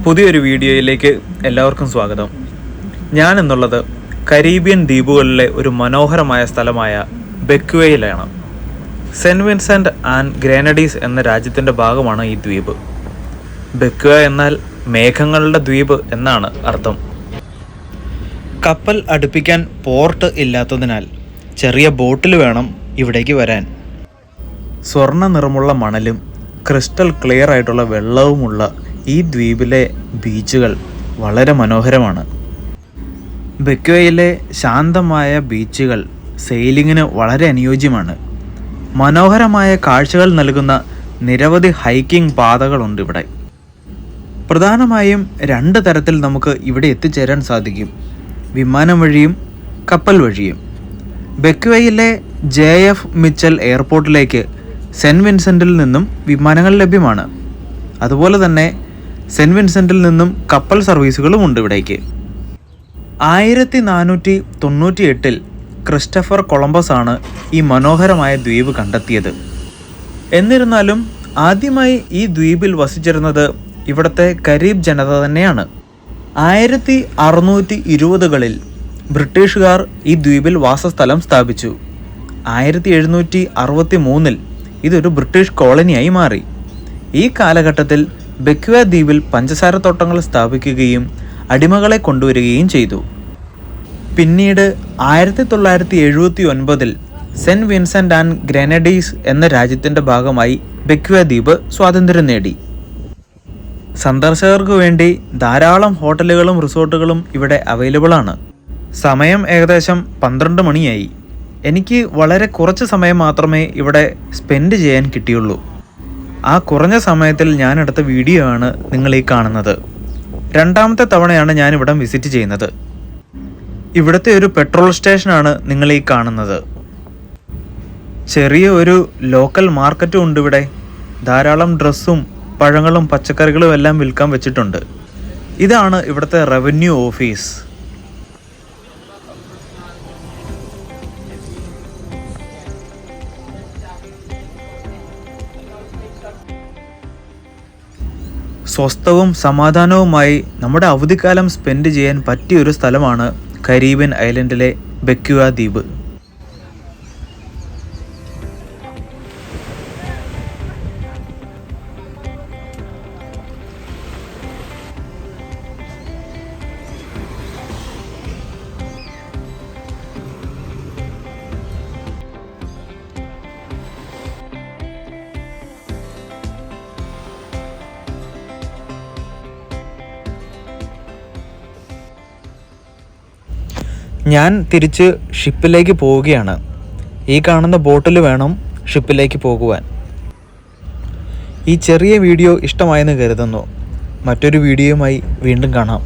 പുതിയൊരു വീഡിയോയിലേക്ക് എല്ലാവർക്കും സ്വാഗതം. ഞാൻ എന്നുള്ളത് കരീബിയൻ ദ്വീപുകളിലെ ഒരു മനോഹരമായ സ്ഥലമായ ബെക്വയിലാണ്. സെൻറ്റ് വിൻസെൻ്റ് ആൻഡ് ഗ്രനഡീസ് എന്ന രാജ്യത്തിൻ്റെ ഭാഗമാണ് ഈ ദ്വീപ്. ബെക്വ എന്നാൽ മേഘങ്ങളുടെ ദ്വീപ് എന്നാണ് അർത്ഥം. കപ്പൽ അടുപ്പിക്കാൻ പോർട്ട് ഇല്ലാത്തതിനാൽ ചെറിയ ബോട്ടിൽ വേണം ഇവിടേക്ക് വരാൻ. സ്വർണ്ണ നിറമുള്ള മണലും ക്രിസ്റ്റൽ ക്ലിയർ ആയിട്ടുള്ള വെള്ളവുമുള്ള ഈ ദ്വീപിലെ ബീച്ചുകൾ വളരെ മനോഹരമാണ്. ബെക്വയിലെ ശാന്തമായ ബീച്ചുകൾ സെയിലിങ്ങിന് വളരെ അനുയോജ്യമാണ്. മനോഹരമായ കാഴ്ചകൾ നൽകുന്ന നിരവധി ഹൈക്കിംഗ് പാതകളുണ്ട് ഇവിടെ. പ്രധാനമായും 2 തരത്തിൽ നമുക്ക് ഇവിടെ എത്തിച്ചേരാൻ സാധിക്കും: വിമാനം വഴിയും കപ്പൽ വഴിയും. ബെക്വയിലെ JF മിച്ചൽ എയർപോർട്ടിലേക്ക് സെൻറ്റ് വിൻസെൻറ്റിൽ നിന്നും വിമാനങ്ങൾ ലഭ്യമാണ്. അതുപോലെ തന്നെ സെൻറ്റ് വിൻസെൻറ്റിൽ നിന്നും കപ്പൽ സർവീസുകളും ഉണ്ട് ഇവിടേക്ക്. 1498 ക്രിസ്റ്റഫർ കൊളംബസ് ആണ് ഈ മനോഹരമായ ദ്വീപ് കണ്ടെത്തിയത്. എന്നിരുന്നാലും ആദ്യമായി ഈ ദ്വീപിൽ വസിച്ചിരുന്നത് ഇവിടുത്തെ കരീബ് ജനത തന്നെയാണ്. 1620കളിൽ ബ്രിട്ടീഷുകാർ ഈ ദ്വീപിൽ വാസസ്ഥലം സ്ഥാപിച്ചു. 1763 ഇതൊരു ബ്രിട്ടീഷ് കോളനിയായി മാറി. ഈ കാലഘട്ടത്തിൽ ബെക്വ ദ്വീപിൽ പഞ്ചസാര തോട്ടങ്ങൾ സ്ഥാപിക്കുകയും അടിമകളെ കൊണ്ടുവരികയും ചെയ്തു. പിന്നീട് 1979 സെൻറ്റ് വിൻസെൻ്റ് ആൻഡ് ഗ്രനഡീസ് എന്ന രാജ്യത്തിൻ്റെ ഭാഗമായി ബെക്വ ദ്വീപ് സ്വാതന്ത്ര്യം നേടി. സന്ദർശകർക്ക് വേണ്ടി ധാരാളം ഹോട്ടലുകളും റിസോർട്ടുകളും ഇവിടെ അവൈലബിൾ ആണ്. സമയം ഏകദേശം 12 മണിയായി. എനിക്ക് വളരെ കുറച്ച് സമയം മാത്രമേ ഇവിടെ സ്പെൻഡ് ചെയ്യാൻ കിട്ടിയുള്ളൂ. ആ കുറഞ്ഞ സമയത്തിൽ ഞാനെടുത്ത വീഡിയോ ആണ് നിങ്ങൾ ഈ കാണുന്നത്. 2ാമത്തെ തവണയാണ് ഞാനിവിടെ വിസിറ്റ് ചെയ്യുന്നത്. ഇവിടുത്തെ ഒരു പെട്രോൾ സ്റ്റേഷനാണ് നിങ്ങൾ ഈ കാണുന്നത്. ചെറിയ ഒരു ലോക്കൽ മാർക്കറ്റും ഉണ്ട് ഇവിടെ. ധാരാളം ഡ്രസ്സും പഴങ്ങളും പച്ചക്കറികളും എല്ലാം വിൽക്കാൻ വെച്ചിട്ടുണ്ട്. ഇതാണ് ഇവിടുത്തെ റവന്യൂ ഓഫീസ്. സ്വസ്ഥവും സമാധാനവുമായി നമ്മുടെ അവധിക്കാലം സ്പെൻഡ് ചെയ്യാൻ പറ്റിയൊരു സ്ഥലമാണ് കരീബിയൻ ഐലൻഡിലെ ബെക്വ ദ്വീപ്. ഞാൻ തിരിച്ച് ഷിപ്പിലേക്ക് പോവുകയാണ്. ഈ കാണുന്ന ബോട്ടിൽ വേണം ഷിപ്പിലേക്ക് പോകുവാൻ. ഈ ചെറിയ വീഡിയോ ഇഷ്ടമായെന്ന് കരുതുന്നു. മറ്റൊരു വീഡിയോയുമായി വീണ്ടും കാണാം.